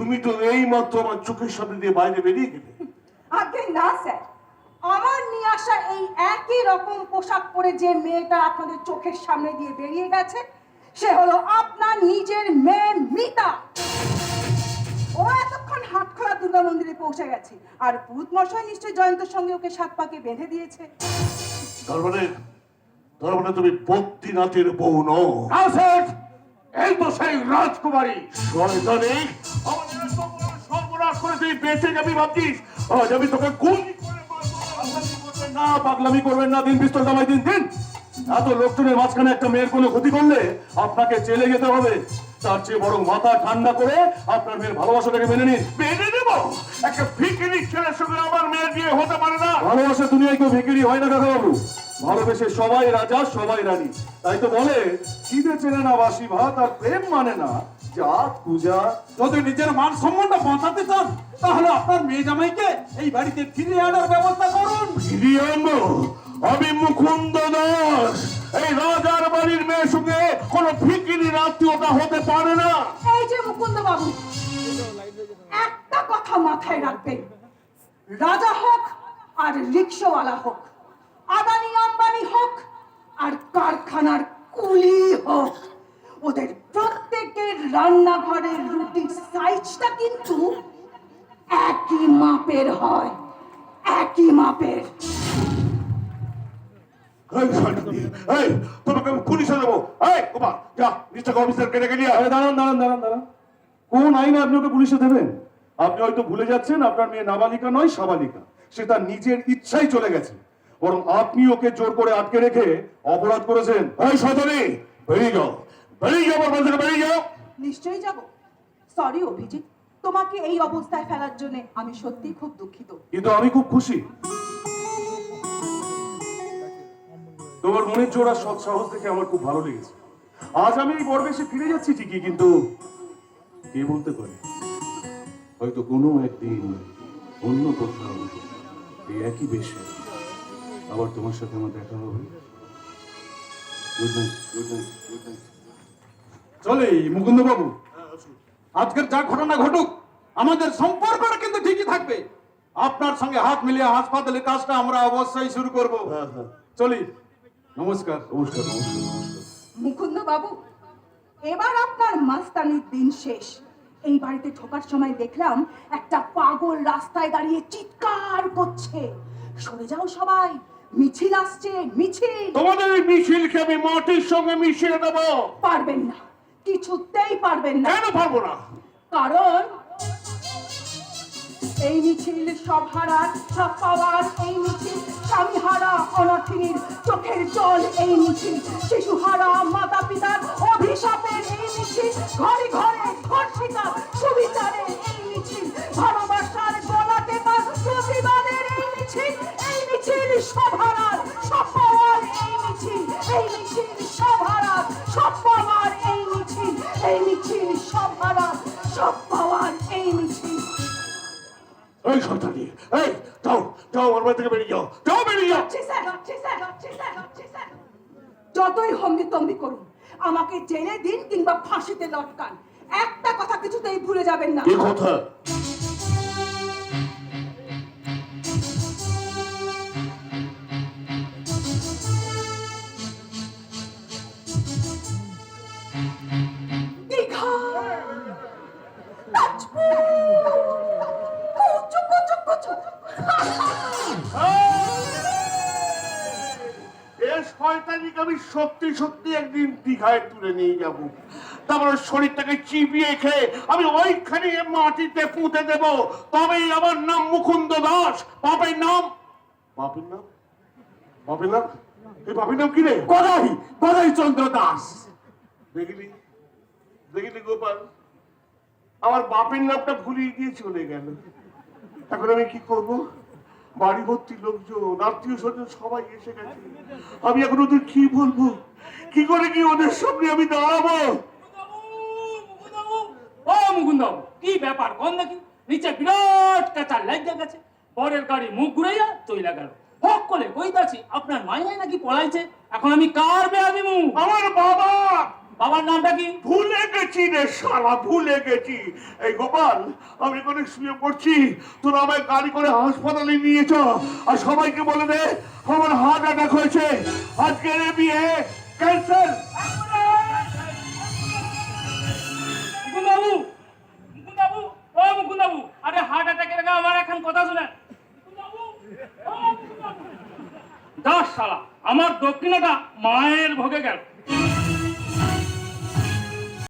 তুমি তো এই মাত্র আমার চোখের সামনে দিয়ে বাইরে বেরিয়ে গেলে। আগে না স্যার, আমার নিয়ে আসা এই একই রকম পোশাক পরে যে মেয়েটা আপনাদের চোখের সামনে দিয়ে বেরিয়ে গেছে সে হলো আপনার নিজের মেয়ে মিতা। ও এতক্ষণ হাটখোলা দুর্গা মন্দিরে পৌঁছে গেছে, আর পুরুত মশাই নিশ্চয়ই জয়ন্তের সঙ্গে ওকে সাত পাকে বেঁধে দিয়েছে। তার মানে তুমি বদ্রীনাথের বউ নও? এই তো সেই রাজকুমারী। শয়তানি, আমাদের এত বড় সর্বনাশ করে তুই বেঁচে যাবি ভাবছিস? আজ আমি তোকে গুলি করে মারবো। না, পাগলামি করবেন না, দিন পিস্তল নামাই দিন। এত লোকজনের মাঝখানে একটা মেয়ের কোনো ক্ষতি করলে আপনাকে জেলে যেতে হবে। তার চেয়ে বরং মাথা ঠান্ডা করে আপনার মেয়ের ভালোবাসাটাকে মেনে নিন। মেনে নেব? একটা ভিখিরি ছেলের সঙ্গে আমার মেয়ের বিয়ে হতে পারে না। ভালোবাসা দুনিয়ায় কেউ ভিখিরি হয় না কাকাবাবু। ভালোবেসে সবাই রাজা, সবাই রানী। তাই তো বলে খিদে চেনে না বাসি ভাত, আর প্রেম মানে না জাত পূজা। যদি নিজের মান সম্মানটা বাঁচাতে চান তাহলে আপনার মেয়ে জামাইকে এই বাড়িতে ফিরিয়ে আনার ব্যবস্থা করুন। ফিরিয়ে আনবো? আমি মুকুন্দ দাস, এই রাজার বাড়ির মেয়ের সঙ্গে কোনো ভিখিরির আত্মীয়তা হতে পারে না। এই যে মুকুন্দ বাবু, একটা কথা মাথায় রাখবেন, রাজা হোক আর রিক্সাওয়ালা হোক, আদানি আম্বানি হোক আর কারখানার কুলি হোক, ওদের প্রত্যেকের রান্নাঘরের রুটির সাইজটা কিন্তু একই মাপের হয়, একই মাপের। এই, তোমাকে আমি পুলিশে দেবো। এই গোপাল, যা নিশ্চয় অফিসারকে ডেকে নিয়ে আয়। দাঁড়ান। কোন আইনে আপনি ওকে পুলিশে দেবেন? আপনি হয়তো ভুলে যাচ্ছেন আপনার মেয়ে নাবালিকা নয়, সাবালিকা। সে তার নিজের ইচ্ছাই চলে গেছে, বরং আপনি ওকে জোর করে আটকে রেখে অপরাধ করেছেন। এই শয়তানি, বেরিয়ে যাও আমার বাড়ি থেকে, বেরিয়ে যাও। নিশ্চয়ই যাব। সরি অভিজিৎ, তোমাকে এই অবস্থায় ফেলার জন্য আমি সত্যিই খুব দুঃখিত। কিন্তু আমি খুব খুশি। তোমার মনের জোর আর সৎ সাহস দেখে আমার খুব ভালো লেগেছে। আজ আমি এই পরবেশে ফিরে যাচ্ছি ঠিকই, কিন্তু কে বলতে পারে হয়তো কোনো একদিন অন্য কোথাও এই একই বেশে আবার তোমার সাথে আমার দেখা হবে। Good night, good night, good night. চলে মুকুন্দ বাবু, আজকের যা ঘটনা ঘটুক আমাদের সম্পর্কটা কিন্তু ঠিকই থাকবে। আপনার সঙ্গে হাত মিলিয়ে হাসপাতালের কাজটা আমরা অবশ্যই শুরু করব। চলি, নমস্কার। নমস্কার। মুকুন্দ বাবু, এবার আপনার মাস্তানির দিন শেষ। এই বাড়িতে ঢোকার সময় দেখলাম একটা পাগল রাস্তায় দাঁড়িয়ে চিৎকার করছে, সরে যাও সবাই, মিছিল আসছে, মিছিল। তোমাদের এই মিছিলকে আমি মাটির সঙ্গে মিশিয়ে দেব। পারবেন না, কিছুতেই পারবেন না। কেন পারবো না? কারণ এই মিছিল সব হারার, সব পাওয়ার এই মিছিল, স্বামীহারা অনাথিনীর চোখের জল এই মিছিল, শিশুহারা মাতা পিতার অভিশাপের এই মিছিল, ঘরে ঘরে ধর্ষিতা সুবিচারের এই মিছিল, ভালোবাসার গলা টেপার প্রতিবাদের এই মিছিল, এই মিছিল সব হারার, সব পাওয়ার এই মিছিল, এই মিছিল সব হারার, সব পাওয়ার এই মিছিল, এই মিছিল সব হারার, সব পাওয়ার এই মিছিল। এই শয়তানি, এই যাও আমার বাড়ি থেকে বেরিয়ে যাও, বেরিয়ে যাও। যতই হম্বিতম্বি করুন, আমাকে জেলে দিন কিংবা ফাঁসিতে লটকান, একটা কথা কিছুতেই ভুলে যাবেন না। কি কথা? দীঘা, তাজপুর, কুচু কুচু কুচু। এই শয়তানিকে আমি সত্যি একদিন দীঘায় তুলে নিয়ে যাব। তারপর শরীরটাকে চিবিয়ে খেয়ে আমি ওইখানে মাটিতে পুঁতে দেব। তবেই আমার নাম মুকুন্দ দাস। বাপের নাম এই বাপের নাম কি রে? গদাই চন্দ্র দাস। দেখিলি গোপাল, আমার বাপের নামটা ভুলিয়ে দিয়ে চলে গেল। এখন আমি কি করব? বাড়ি ভর্তি লোকজন, আত্মীয় স্বজন সবাই এসে গেছে। আমি এখন ওদের কি বলবো? কি করে কি ওদের সামনে আমি দাঁড়াবো? ও মুকুন্দ বাবু, কি ব্যাপার কোন দেখি? নিচে বিরাট কাঁচা লাগিয়া গেছে, পরের গাড়ি মুখ ঘুরাইয়া চইলা গেল। হক করে কইতাছি আপনার মাইয়াই নাকি পলাইছে। এখন আমি কার বেয়া দিমু? আমার বাবা বাবার নামটা কি? ভুলে গেছি রে শালা, ভুলে গেছি। এই গোপাল, আমি এখানে শুয়ে পড়ছি, তোরা আমায় গাড়ি করে হাসপাতালে নিয়ে চ, আর সবাইকে বলে দে আমার হার্ট অ্যাটাক হয়েছে, আজকের এই বিয়ে ক্যান্সেল। মুকুন্দবাবু, মুকুন্দবাবু, ও মুকুন্দবাবু, আরে হার্ট অ্যাটাকের আগে আমার এখন কথা শুনেন। মুকুন্দবাবু, ও মুকুন্দবাবু। দাস শালা, আমার দক্ষিণাটা মায়ের ভোগে গেল।